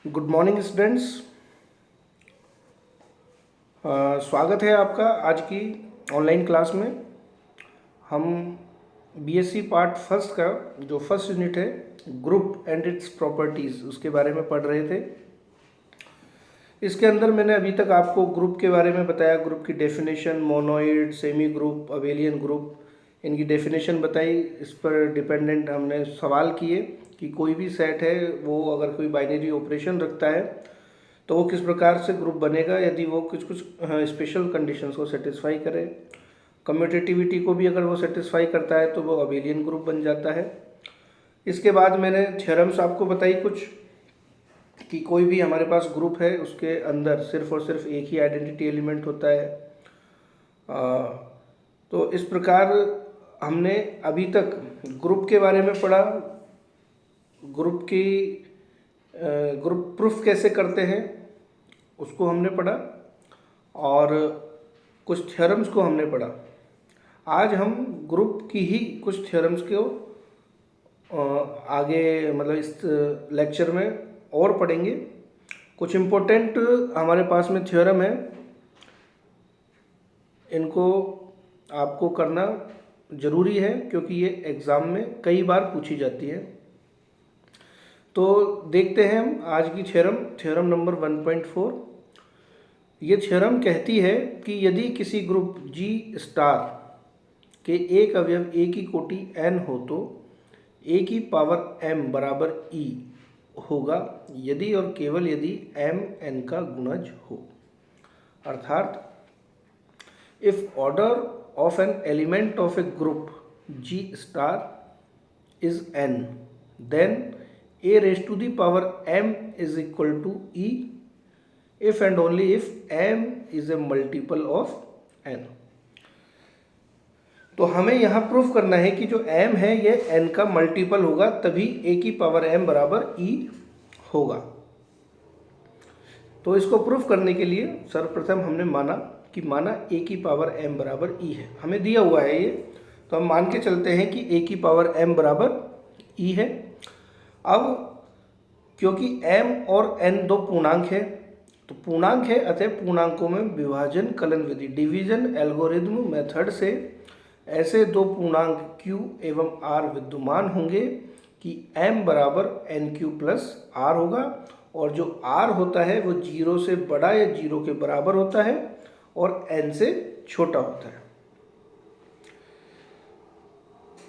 Good morning students. स्वागत है आपका आज की ऑनलाइन क्लास में। हम बीएससी पार्ट फर्स्ट का जो फर्स्ट यूनिट है ग्रुप एंड इट्स प्रॉपर्टीज़ उसके बारे में पढ़ रहे थे। इसके अंदर मैंने अभी तक आपको ग्रुप के बारे में बताया, ग्रुप की definition, monoid, semi group, abelian group, इनकी डेफिनेशन बताई। इस पर डिपेंडेंट हमने सवाल किए कि कोई भी सेट है वो अगर कोई बाइनरी ऑपरेशन रखता है तो वो किस प्रकार से ग्रुप बनेगा यदि वो कुछ कुछ स्पेशल कंडीशंस को सेटिस्फाई करे। कम्यूटेटिविटी को भी अगर वो सेटिस्फाई करता है तो वो अबेलियन ग्रुप बन जाता है। इसके बाद मैंने थ्योरम्स आपको बताई कुछ कि कोई भी हमारे पास ग्रुप है उसके अंदर सिर्फ और सिर्फ एक ही आइडेंटिटी एलिमेंट होता है। तो इस प्रकार हमने अभी तक ग्रुप के बारे में पढ़ा, ग्रुप प्रूफ कैसे करते हैं उसको हमने पढ़ा और कुछ थ्योरम्स को हमने पढ़ा। आज हम ग्रुप की ही कुछ थ्योरम्स को आगे मतलब इस लेक्चर में और पढ़ेंगे। कुछ इम्पोर्टेंट हमारे पास में थ्योरम है, इनको आपको करना ज़रूरी है क्योंकि ये एग्ज़ाम में कई बार पूछी जाती है। तो देखते हैं हम आज की थ्योरम नंबर 1.4। ये थ्योरम कहती है कि यदि किसी ग्रुप G स्टार के एक अवयव A की कोटि n हो तो A की पावर m बराबर E होगा यदि और केवल यदि m n का गुणज हो। अर्थात if order of an element of a group G star is n then a raised to the power m is equal to E if and only if m is a multiple of n। तो हमें यहाँ proof करना है कि जो m है ये n का मल्टीपल होगा तभी a की पावर m बराबर E होगा। तो इसको प्रूफ करने के लिए सर्वप्रथम हमने माना a की पावर m बराबर E है। हमें दिया हुआ है ये, तो हम मान के चलते हैं कि a की पावर m बराबर E है। अब क्योंकि m और n दो पूर्णांक है तो पूर्णांक है अतः पूर्णांकों में विभाजन कलन विधि डिवीजन एल्गोरिथम मेथड से ऐसे दो पूर्णांक q एवं r विद्यमान होंगे कि m बराबर nq प्लस r होगा और जो r होता है वो 0 से बड़ा या 0 के बराबर होता है और n से छोटा होता है।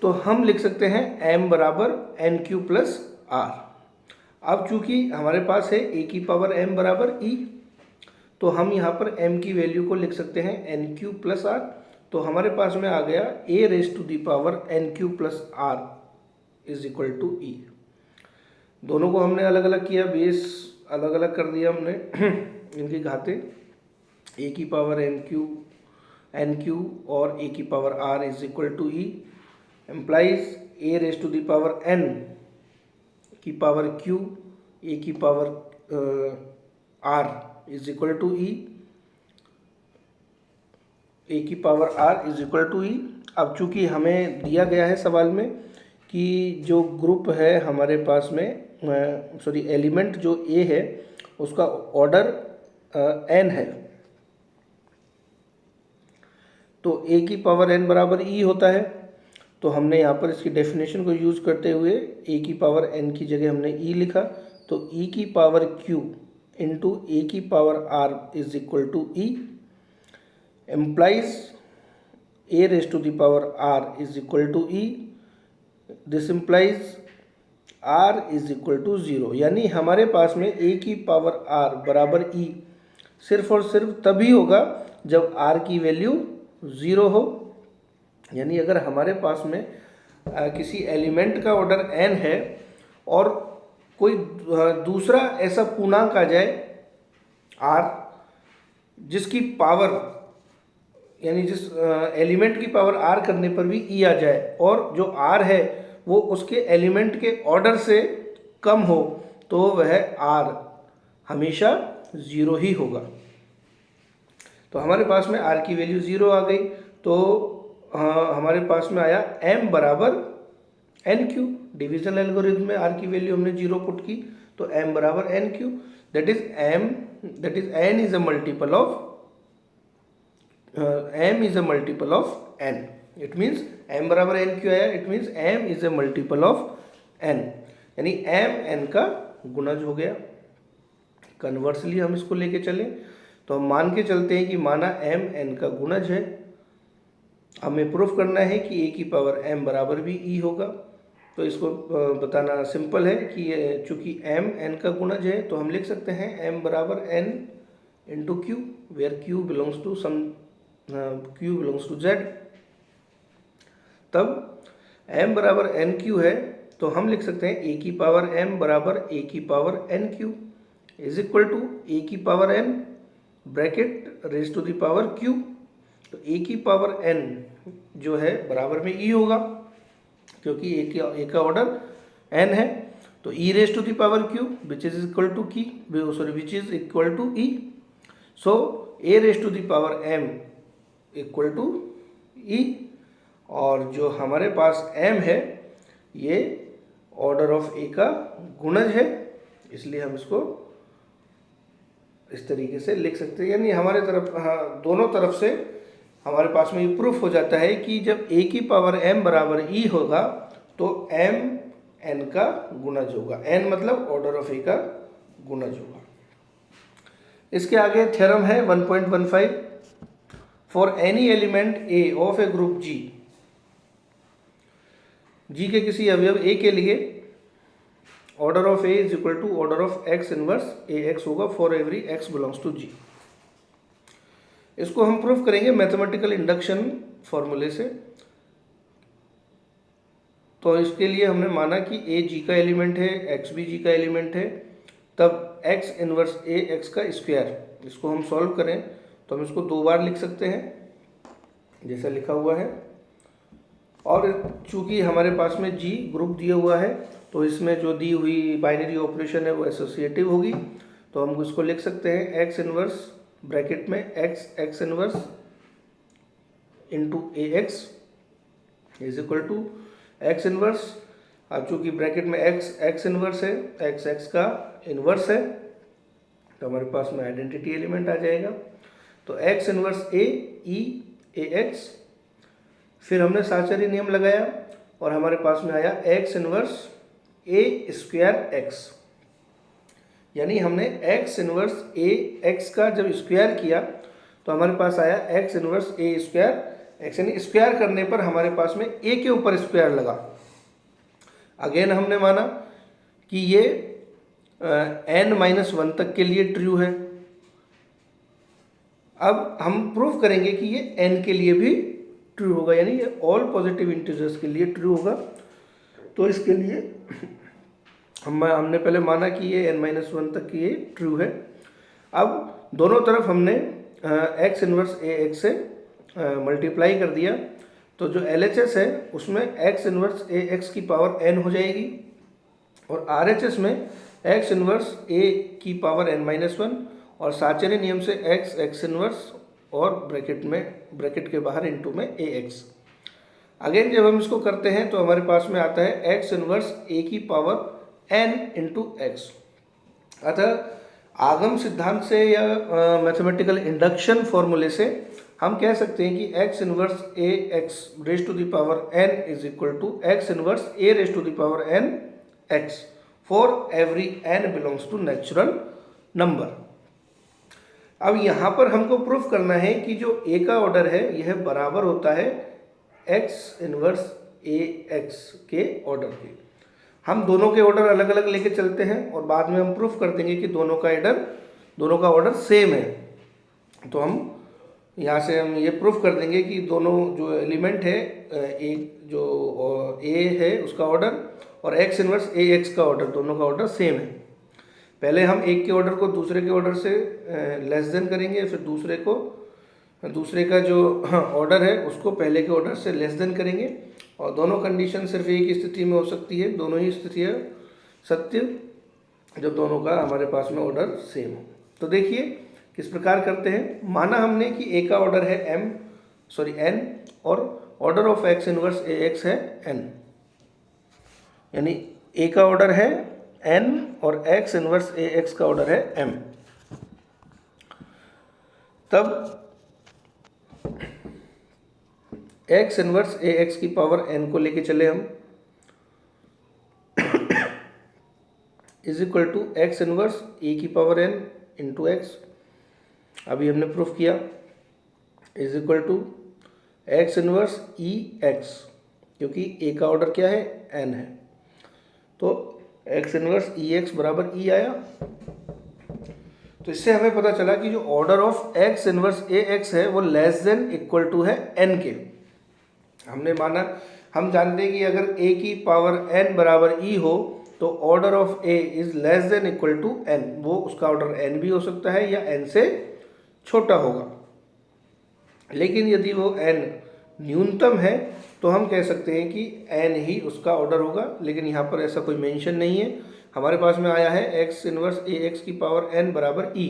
तो हम लिख सकते हैं m बराबर nq प्लस r। अब चूंकि हमारे पास है a की पावर m बराबर E तो हम यहाँ पर m की वैल्यू को लिख सकते हैं nq प्लस r। तो हमारे पास में आ गया a raise to the power nq plus r is equal to E। दोनों को हमने अलग अलग किया, बेस अलग अलग कर दिया हमने इनकी घातें, a की पावर nq और a की power r is equal to E implies a raise to the power n की पावर q a की power r is equal to E, a की power r is equal to E। अब चूंकि हमें दिया गया है सवाल में कि जो ग्रुप है हमारे पास में एलिमेंट जो a है उसका ऑर्डर n है तो a की पावर n बराबर E होता है। तो हमने यहाँ पर इसकी डेफिनेशन को यूज़ करते हुए a की पावर n की जगह हमने E लिखा तो E की पावर q इंटू a की power r is equal to E implies a raise to the power r is equal to E। This implies r is equal to 0, यानी हमारे पास में a की पावर r बराबर E सिर्फ और सिर्फ तभी होगा जब r की वैल्यू 0 हो। यानी अगर हमारे पास में किसी एलिमेंट का ऑर्डर n है और कोई दूसरा ऐसा पूर्णांक आ जाए r जिसकी पावर यानी जिस एलिमेंट की पावर r करने पर भी E आ जाए और जो r है वो उसके एलिमेंट के ऑर्डर से कम हो तो वह r हमेशा 0 ही होगा। तो हमारे पास में r की वैल्यू 0 आ गई तो हमारे पास में आया m बराबर nq। डिवीजन एल्गोरिथम में r की वैल्यू हमने 0 पुट की तो m बराबर N Q, that is n is a multiple of m is a multiple of n। It means m बराबर n क्यों आया, it means m is a multiple of n, यानी m n का गुणज हो गया। कन्वर्सली हम इसको लेके चलें तो हम मान के चलते हैं कि माना m n का गुणज है, हमें प्रूफ करना है कि a की पावर m बराबर भी e होगा। तो इसको बताना सिंपल है कि चूंकि m n का गुणज है तो हम लिख सकते हैं m बराबर n into Q, where q belongs to z। तब m बराबर n क्यू है तो हम लिख सकते हैं a की पावर m बराबर a की power n Q is equal to a की power n bracket raise to the power q। तो a की पावर n जो है बराबर में e होगा, क्योंकि a का ऑर्डर n है। तो e raise to the power q which is equal to which is equal to e। So a raise to the power m equal to e, और जो हमारे पास m है ये ऑर्डर ऑफ a का गुणज है, इसलिए हम इसको इस तरीके से लिख सकते हैं। यानी हमारे तरफ दोनों तरफ से हमारे पास में ये प्रूफ हो जाता है कि जब a की पावर m बराबर e होगा तो m n का गुणज होगा, n मतलब ऑर्डर ऑफ a का गुणज होगा। इसके आगे थ्योरम है 1.15, for any element a of a group g के किसी अवयव a के लिए order of a is equal to order of x inverse ax होगा for every x belongs to g। इसको हम प्रूफ करेंगे मैथमेटिकल इंडक्शन फॉर्मूले से। तो इसके लिए हमने माना कि a g का एलिमेंट है, x भी g का एलिमेंट है, तब x इनवर्स a x का स्क्वायर, इसको हम सॉल्व करें तो हम इसको दो बार लिख सकते हैं जैसा लिखा हुआ है। और चूंकि हमारे पास में g ग्रुप दिया हुआ है तो इसमें जो दी हुई बाइनरी ऑपरेशन है वो एसोसिएटिव होगी, तो हम इसको लिख सकते हैं x इनवर्स ब्रैकेट में x inverse into ax is equal to x inverse. अब चूंकि ब्रैकेट में x इनवर्स है, x का इनवर्स है, तो हमारे पास में आइडेंटिटी एलिमेंट आ जाएगा। तो x inverse a e ax, फिर हमने साचरी नियम लगाया और हमारे पास में आया x inverse a square x, यानी हमने x इनवर्स a x का जब स्क्वायर किया तो हमारे पास आया x inverse a square x, यानी स्क्वायर करने पर हमारे पास में a के ऊपर स्क्वायर लगा। अगेन हमने माना कि ये n-1 तक के लिए ट्रू है। अब हम प्रूफ करेंगे कि ये n के लिए भी ट्रू होगा, यानी ये ऑल पॉजिटिव इंटीजर्स के लिए ट्रू होगा। तो इसके लिए हमने पहले माना कि ये n-1 तक की ये ट्रू है। अब दोनों तरफ हमने x इनवर्स ax से मल्टीप्लाई कर दिया, तो जो LHS है उसमें x इनवर्स ax की पावर n हो जाएगी और RHS में x इनवर्स a की पावर n-1 और साचरी नियम से x इनवर्स और ब्रैकेट के बाहर इंटू में ax। अगेन जब हम इसको करते हैं तो हमारे पास में आता है x इनवर्स a की पावर n इंटू x। अतः आगम सिद्धांत से या मैथमेटिकल इंडक्शन फॉर्मूले से हम कह सकते हैं कि x inverse a x raise to the power n is equal to x inverse a raise to the power n x for every n belongs to natural number. अब यहाँ पर हमको प्रूफ करना है कि जो a का ऑर्डर है यह बराबर होता है x इनवर्स ax के ऑर्डर के। हम दोनों के ऑर्डर अलग अलग लेके चलते हैं और बाद में हम प्रूफ कर देंगे कि दोनों का ऑर्डर सेम है। तो हम यहाँ से हम ये प्रूफ कर देंगे कि दोनों जो एलिमेंट है एक जो a है उसका ऑर्डर और x इनवर्स ax का ऑर्डर, दोनों का ऑर्डर सेम है। पहले हम एक के ऑर्डर को दूसरे के ऑर्डर से लेस देन करेंगे, फिर दूसरे का जो ऑर्डर है उसको पहले के ऑर्डर से लेस देन करेंगे, और दोनों कंडीशन सिर्फ एक स्थिति में हो सकती है, दोनों ही स्थितियाँ सत्य जब दोनों का हमारे पास में ऑर्डर सेम हो। तो देखिए किस प्रकार करते हैं। माना हमने कि a का ऑर्डर है n और order of x inverse ax है n, यानी a का ऑर्डर है n और x इनवर्स ए एक्स का ऑर्डर है m, तब x इनवर्स ए एक्स की पावर n को लेके चले हम, is equal to X inverse A की पावर n इंटू एक्स, अभी हमने प्रूफ किया, is equal to X inverse E X, क्योंकि ए का ऑर्डर क्या है, n है, तो एक्स इनवर्स ई एक्स बराबर ई आया। तो इससे हमें पता चला कि जो order of x inverse A x है वो लेस देन इक्वल टू है n के। हमने माना, हम जानते हैं कि अगर a की पावर n बराबर e हो तो order of a is less than equal to n, वो उसका ऑर्डर n भी हो सकता है या n से छोटा होगा। लेकिन यदि वो n न्यूनतम है तो हम कह सकते हैं कि n ही उसका ऑर्डर होगा, लेकिन यहाँ पर ऐसा कोई मेंशन नहीं है। हमारे पास में आया है x इनवर्स ए एक्स की पावर n बराबर e,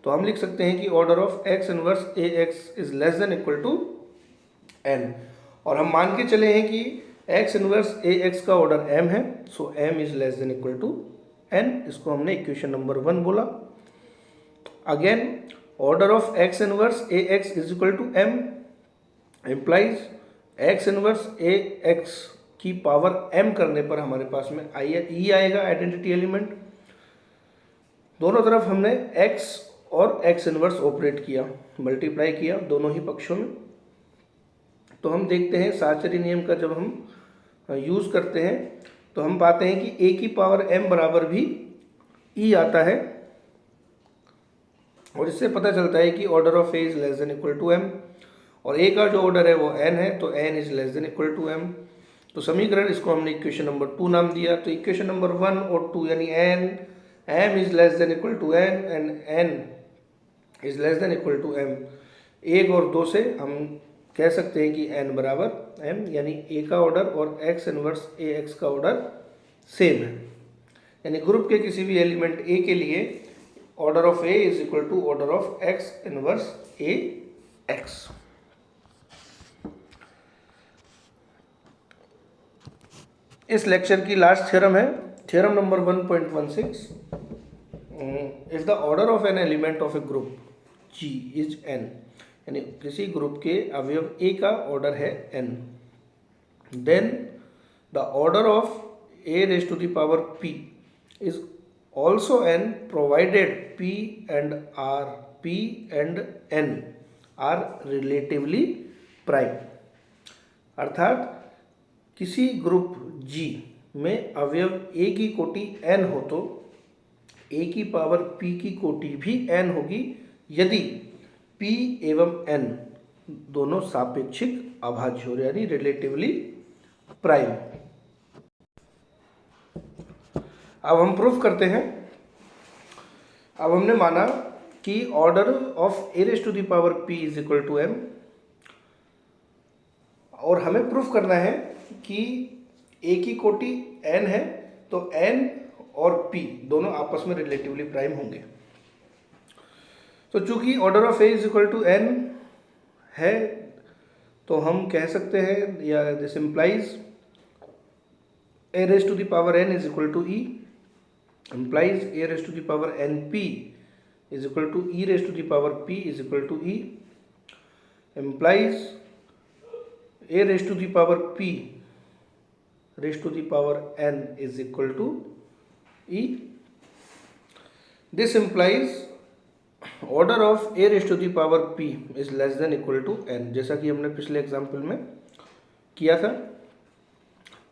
तो हम लिख सकते हैं कि order of x inverse A x is less than equal to n, और हम मान के चले हैं कि x इनवर्स ए एक्स का ऑर्डर m है, so m is less than equal to n, इसको हमने इक्वेशन नंबर 1 बोला। Again order of x inverse A x is equal to m implies x inverse A x की power m करने पर हमारे पास में e आएगा, आइडेंटिटी एलिमेंट। दोनों तरफ हमने x और x इनवर्स ऑपरेट किया, मल्टीप्लाई किया दोनों ही पक्षों में। तो हम देखते हैं साचरी नियम का जब हम यूज़ करते हैं तो हम पाते हैं कि a की पावर m बराबर भी e आता है, और इससे पता चलता है कि order of a is less than equal to m, और a का जो ऑर्डर है वो n है, तो n is less than equal to m। तो समीकरण, इसको हमने इक्वेशन नंबर 2 नाम दिया। तो इक्वेशन नंबर 1 और 2 यानी m is less than equal to n and n is less than equal to m, 1 और 2 से हम कह सकते हैं कि n बराबर m, यानी a का ऑर्डर और x इनवर्स ए एक्स का ऑर्डर सेम है। यानी ग्रुप के किसी भी एलिमेंट a के लिए order of a is equal to order of x inverse A x. इस लेक्चर की लास्ट थ्योरम है theorem number 1.16, if the order of an element of a group G is n, यानी किसी group के अवयव A का order है n, then the order of a raise to the power p is also n provided p and n are relatively prime. अर्थात किसी group G में अवयव A की कोटि n हो तो A की पावर P की कोटि भी n होगी यदि P एवं n दोनों सापेक्षिक अभाज्य हो, यानी रिलेटिवली प्राइम। अब हम प्रूफ करते हैं। अब हमने माना कि order of a raise to the power p is equal to m, और हमें प्रूफ करना है कि a की कोटि n है तो n और p दोनों आपस में रिलेटिवली प्राइम होंगे। तो चूंकि order of a is equal to n है तो हम कह सकते हैं, या this implies a raise to the power n is equal to e, implies a raise to the power np is equal to e raise to the power p is equal to e, implies a raise to the power p raise to the power n is equal to e। This implies order of a raise to the power p is less than equal to n, जैसा कि हमने पिछले example में किया था।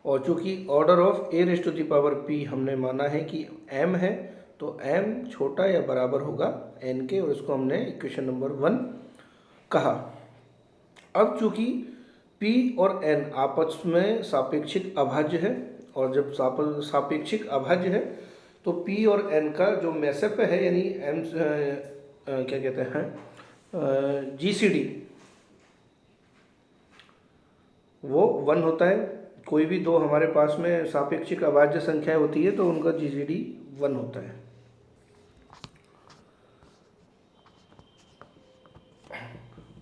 और चूंकि order of a raise to the power p हमने माना है कि m है, तो m छोटा या बराबर होगा n के, और इसको हमने इक्वेशन नंबर 1 कहा। अब चूंकि p और n आपस में सापेक्षिक अभाज्य है, और जब सापेक्षिक अभाज्य है तो p और n का जो मैसेप है, यानी m क्या कहते हैं GCD, वो 1 होता है। कोई भी दो हमारे पास में सापेक्षिक अभाज्य संख्याएं होती है तो उनका GCD 1 होता है।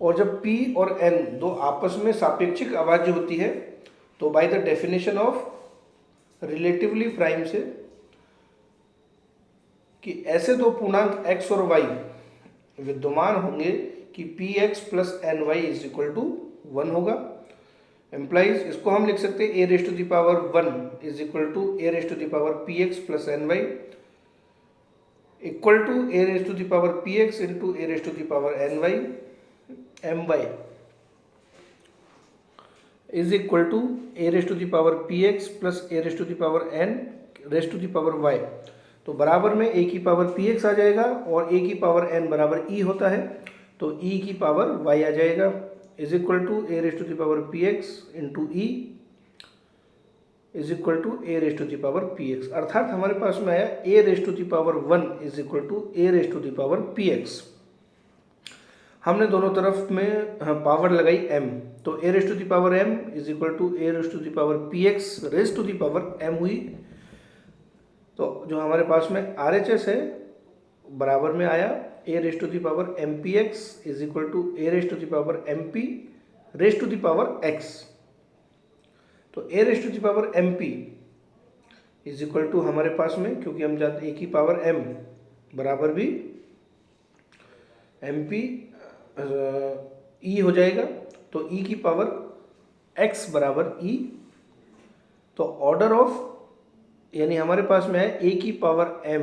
और जब p और n दो आपस में सापेक्षिक अभाज्य होती है तो by the definition of relatively prime से कि ऐसे दो पूर्णांक x और y विद्यमान होंगे कि px plus n y is equal to 1 होगा। एम्प्लाइज इसको हम लिख सकते हैं a raise to the power 1 is equal to a raise to the power px plus n y equal to a raise to the power px into a raise to the power n y m y is equal to a raise to the power px plus a raise to the power n raise to the power y। तो बराबर में a की power px आ जाएगा और a की power n बराबर e होता है, तो e की पावर y आ जाएगा is equal to a raise to the power px into e is equal to a raise to the power px। अर्थात हमारे पास में आया a raise to the power 1 is equal to a raise to the power px। हमने दोनों तरफ में power लगाई m, तो a raise to the power m is equal to a raise to the power px raise to the power m हुई। तो जो हमारे पास में RHS है बराबर में आया a raise to the power mpx is equal to a raise to the power mp raise to the power x। तो a raise to the power mp is equal to हमारे पास में, क्योंकि हम जानते a की पावर m बराबर भी mp e हो जाएगा, तो e की पावर x बराबर e। तो ऑर्डर ऑफ यानी हमारे पास में है a की पावर m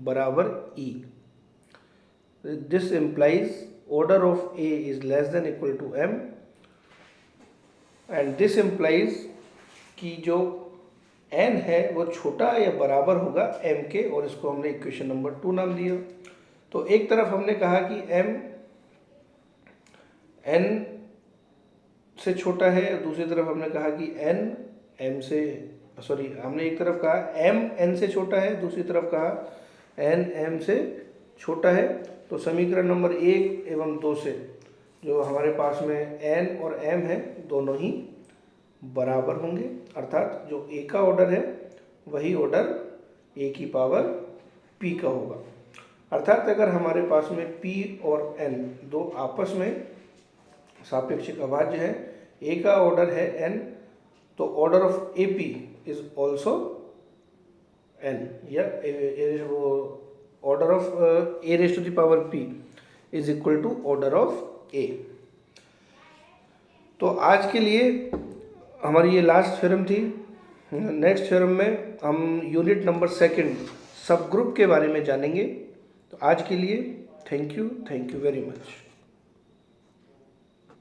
बराबर e। This implies order of a is less than equal to m and this implies कि जो n है वो छोटा या बराबर होगा m के, और इसको हमने इक्वेशन नंबर 2 नाम दिया। तो एक तरफ हमने कहा कि m n से छोटा है, दूसरी तरफ हमने कहा कि n m से हमने एक तरफ कहा m n से छोटा है, दूसरी तरफ कहा n m से छोटा है। तो समीकरण नंबर 1 एवं 2 से जो हमारे पास में n और m है दोनों ही बराबर होंगे, अर्थात जो a का ऑर्डर है वही ऑर्डर a की पावर p का होगा। अर्थात अगर हमारे पास में p और n दो आपस में सापेक्षिक अभाज्य है, a का ऑर्डर है n, तो order of AP is also n, या order of a raise to the power p is equal to order of a। तो आज के लिए हमारी ये लास्ट थ्योरम थी। नेक्स्ट थ्योरम में हम यूनिट नंबर 2 सब ग्रुप के बारे में जानेंगे। तो आज के लिए थैंक यू वेरी मच।